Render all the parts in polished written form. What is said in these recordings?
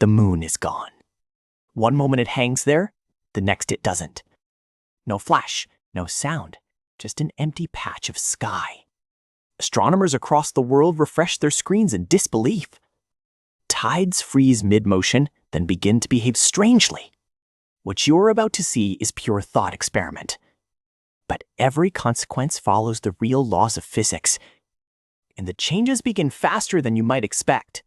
the moon is gone. One moment it hangs there, the next it doesn't. No flash, no sound, just an empty patch of sky. Astronomers across the world refresh their screens in disbelief. Tides freeze mid-motion, then begin to behave strangely. What you're about to see is pure thought experiment. But every consequence follows the real laws of physics, and the changes begin faster than you might expect.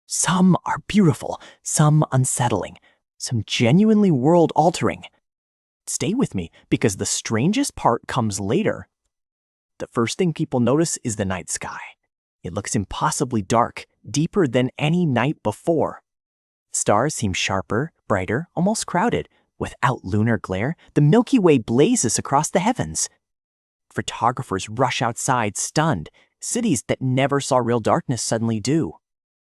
Some are beautiful, some unsettling, some genuinely world-altering. Stay with me, because the strangest part comes later. The first thing people notice is the night sky. It looks impossibly dark, deeper than any night before. Stars seem sharper, brighter, almost crowded. Without lunar glare, the Milky Way blazes across the heavens. Photographers rush outside, stunned. Cities that never saw real darkness suddenly do.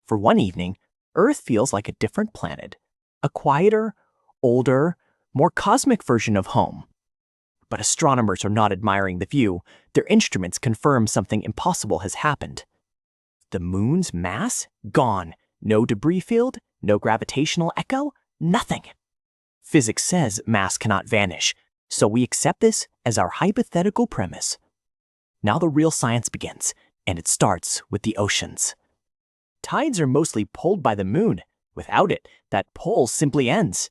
For one evening, Earth feels like a different planet, a quieter, older, more cosmic version of home. But astronomers are not admiring the view. Their instruments confirm something impossible has happened. The moon's mass? Gone. No debris field, no gravitational echo, nothing. Physics says mass cannot vanish, so we accept this as our hypothetical premise. Now the real science begins, and it starts with the oceans. Tides are mostly pulled by the moon. Without it, that pull simply ends.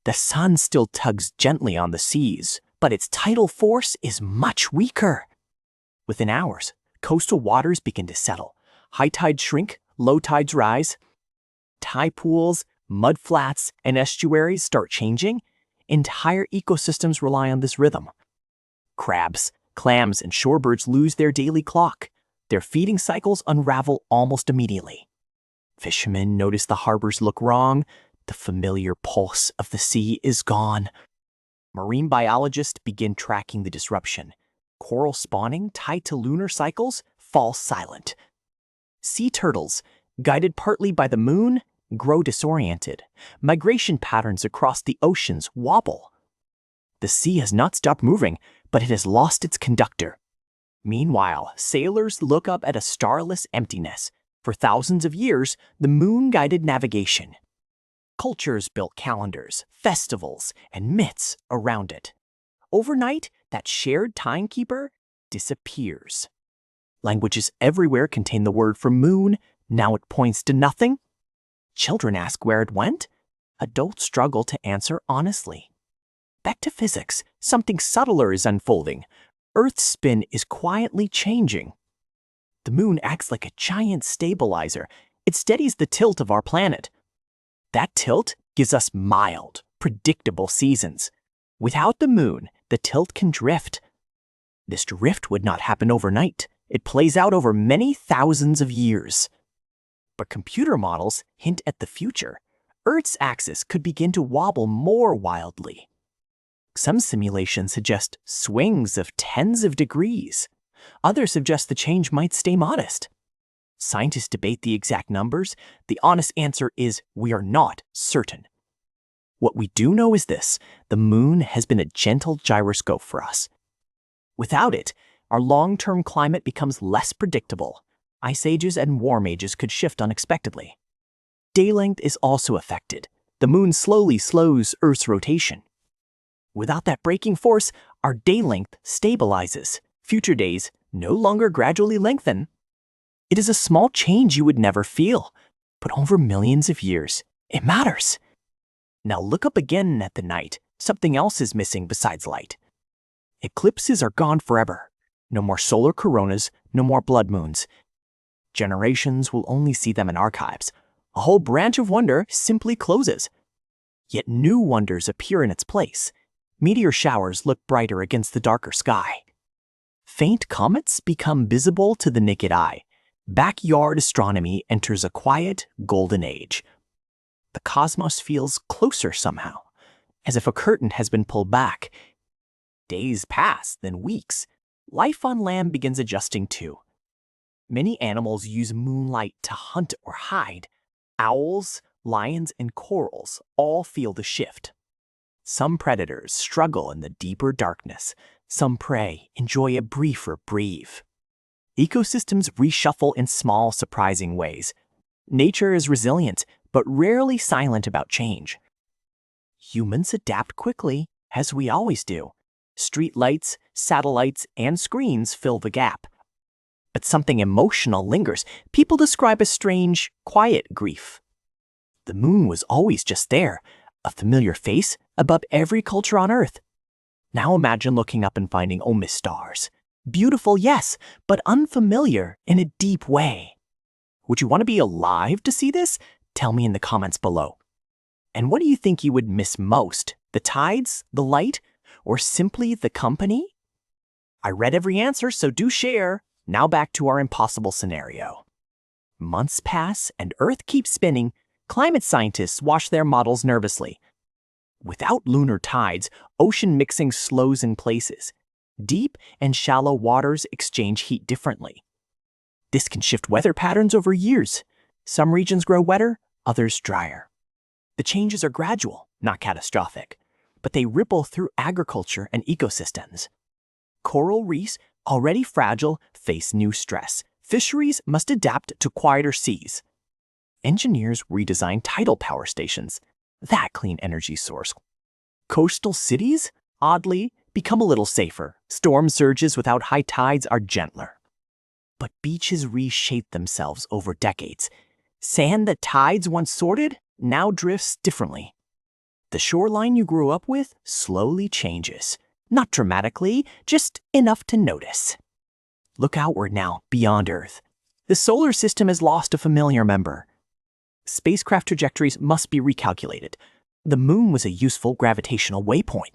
The sun still tugs gently on the seas, but its tidal force is much weaker. Within hours, coastal waters begin to settle. High tides shrink, low tides rise. Tide pools, mudflats, and estuaries start changing. Entire ecosystems rely on this rhythm. Crabs, clams, and shorebirds lose their daily clock. Their feeding cycles unravel almost immediately. Fishermen notice the harbors look wrong. The familiar pulse of the sea is gone. Marine biologists begin tracking the disruption. Coral spawning tied to lunar cycles fall silent. Sea turtles, guided partly by the moon, grow disoriented. Migration patterns across the oceans wobble. The sea has not stopped moving, but it has lost its conductor. Meanwhile, sailors look up at a starless emptiness. For thousands of years, the moon guided navigation. Cultures built calendars, festivals, and myths around it. Overnight, that shared timekeeper disappears. Languages everywhere contain the word for moon. Now it points to nothing. Children ask where it went. Adults struggle to answer honestly. Back to physics, something subtler is unfolding. Earth's spin is quietly changing. The moon acts like a giant stabilizer. It steadies the tilt of our planet. That tilt gives us mild, predictable seasons. Without the moon, the tilt can drift. This drift would not happen overnight. It plays out over many thousands of years. But computer models hint at the future. Earth's axis could begin to wobble more wildly. Some simulations suggest swings of tens of degrees. Others suggest the change might stay modest. Scientists debate the exact numbers. The honest answer is we are not certain. What we do know is this: the moon has been a gentle gyroscope for us. Without it, our long-term climate becomes less predictable. Ice ages and warm ages could shift unexpectedly. Day length is also affected. The moon slowly slows Earth's rotation. Without that braking force, our day length stabilizes. Future days no longer gradually lengthen. It is a small change you would never feel, but over millions of years, it matters. Now look up again at the night. Something else is missing besides light. Eclipses are gone forever. No more solar coronas, no more blood moons. Generations will only see them in archives. A whole branch of wonder simply closes. Yet new wonders appear in its place. Meteor showers look brighter against the darker sky. Faint comets become visible to the naked eye. Backyard astronomy enters a quiet, golden age. The cosmos feels closer somehow, as if a curtain has been pulled back. Days pass, then weeks. Life on land begins adjusting too. Many animals use moonlight to hunt or hide. Owls, lions, and corals all feel the shift. Some predators struggle in the deeper darkness. Some prey enjoy a briefer reprieve. Ecosystems reshuffle in small, surprising ways. Nature is resilient, but rarely silent about change. Humans adapt quickly, as we always do. Street lights, satellites, and screens fill the gap. But something emotional lingers. People describe a strange, quiet grief. The moon was always just there, a familiar face above every culture on Earth. Now imagine looking up and finding only stars. Beautiful, yes, but unfamiliar in a deep way. Would you want to be alive to see this? Tell me in the comments below. And what do you think you would miss most? The tides, the light, or simply the company? I read every answer, so do share. Now back to our impossible scenario. Months pass and Earth keeps spinning. Climate scientists watch their models nervously. Without lunar tides, ocean mixing slows in places. Deep and shallow waters exchange heat differently. This can shift weather patterns over years. Some regions grow wetter, others drier. The changes are gradual, not catastrophic, but they ripple through agriculture and ecosystems. Coral reefs, already fragile, face new stress. Fisheries must adapt to quieter seas. Engineers redesign tidal power stations, that clean energy source. Coastal cities, oddly, become a little safer. Storm surges without high tides are gentler. But beaches reshape themselves over decades. Sand that tides once sorted now drifts differently. The shoreline you grew up with slowly changes. Not dramatically, just enough to notice. Look outward now, beyond Earth. The solar system has lost a familiar member. Spacecraft trajectories must be recalculated. The moon was a useful gravitational waypoint.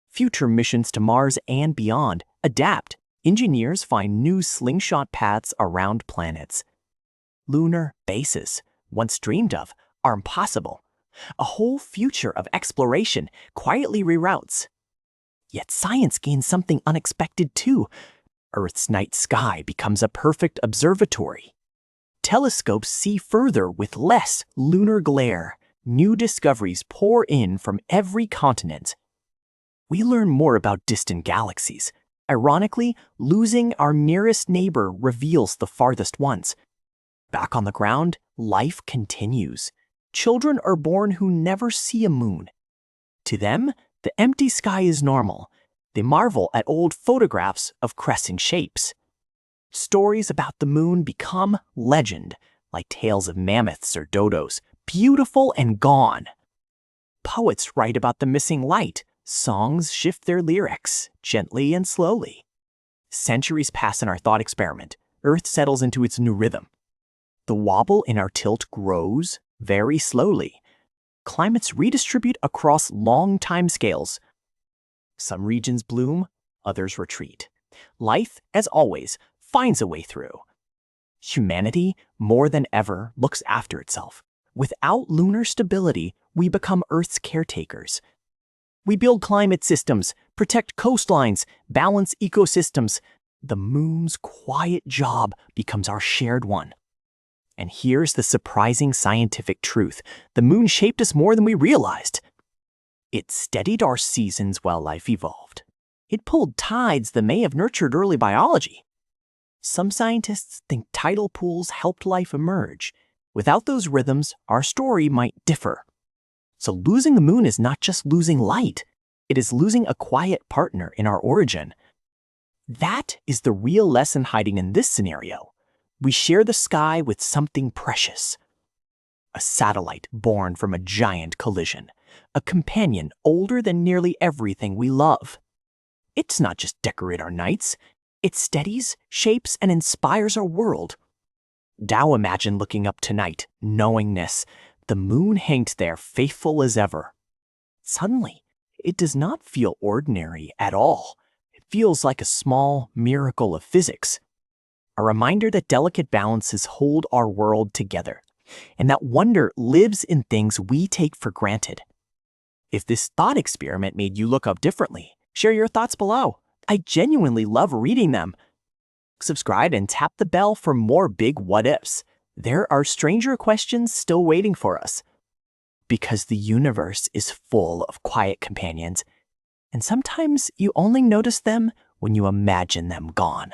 Future missions to Mars and beyond adapt. Engineers find new slingshot paths around planets. Lunar bases, once dreamed of, are impossible. A whole future of exploration quietly reroutes. Yet science gains something unexpected too. Earth's night sky becomes a perfect observatory. Telescopes see further with less lunar glare. New discoveries pour in from every continent. We learn more about distant galaxies. Ironically, losing our nearest neighbor reveals the farthest ones. Back on the ground, life continues. Children are born who never see a moon. To them, the empty sky is normal. They marvel at old photographs of crescent shapes. Stories about the moon become legend, like tales of mammoths or dodos, beautiful and gone. Poets write about the missing light. Songs shift their lyrics, gently and slowly. Centuries pass in our thought experiment. Earth settles into its new rhythm. The wobble in our tilt grows very slowly. Climates redistribute across long time scales. Some regions bloom, others retreat. Life, as always, finds a way through. Humanity, more than ever, looks after itself. Without lunar stability, we become Earth's caretakers. We build climate systems, protect coastlines, balance ecosystems. The moon's quiet job becomes our shared one. And here's the surprising scientific truth. The moon shaped us more than we realized. It steadied our seasons while life evolved. It pulled tides that may have nurtured early biology. Some scientists think tidal pools helped life emerge. Without those rhythms, our story might differ. So losing the moon is not just losing light. It is losing a quiet partner in our origin. That is the real lesson hiding in this scenario. We share the sky with something precious. A satellite born from a giant collision. A companion older than nearly everything we love. It's not just decorate our nights. It steadies, shapes, and inspires our world. Now imagine looking up tonight, knowingness. The moon hangs there faithful as ever. Suddenly, it does not feel ordinary at all. It feels like a small miracle of physics. A reminder that delicate balances hold our world together, and that wonder lives in things we take for granted. If this thought experiment made you look up differently, share your thoughts below. I genuinely love reading them. Subscribe and tap the bell for more big what-ifs. There are stranger questions still waiting for us. Because the universe is full of quiet companions, and sometimes you only notice them when you imagine them gone.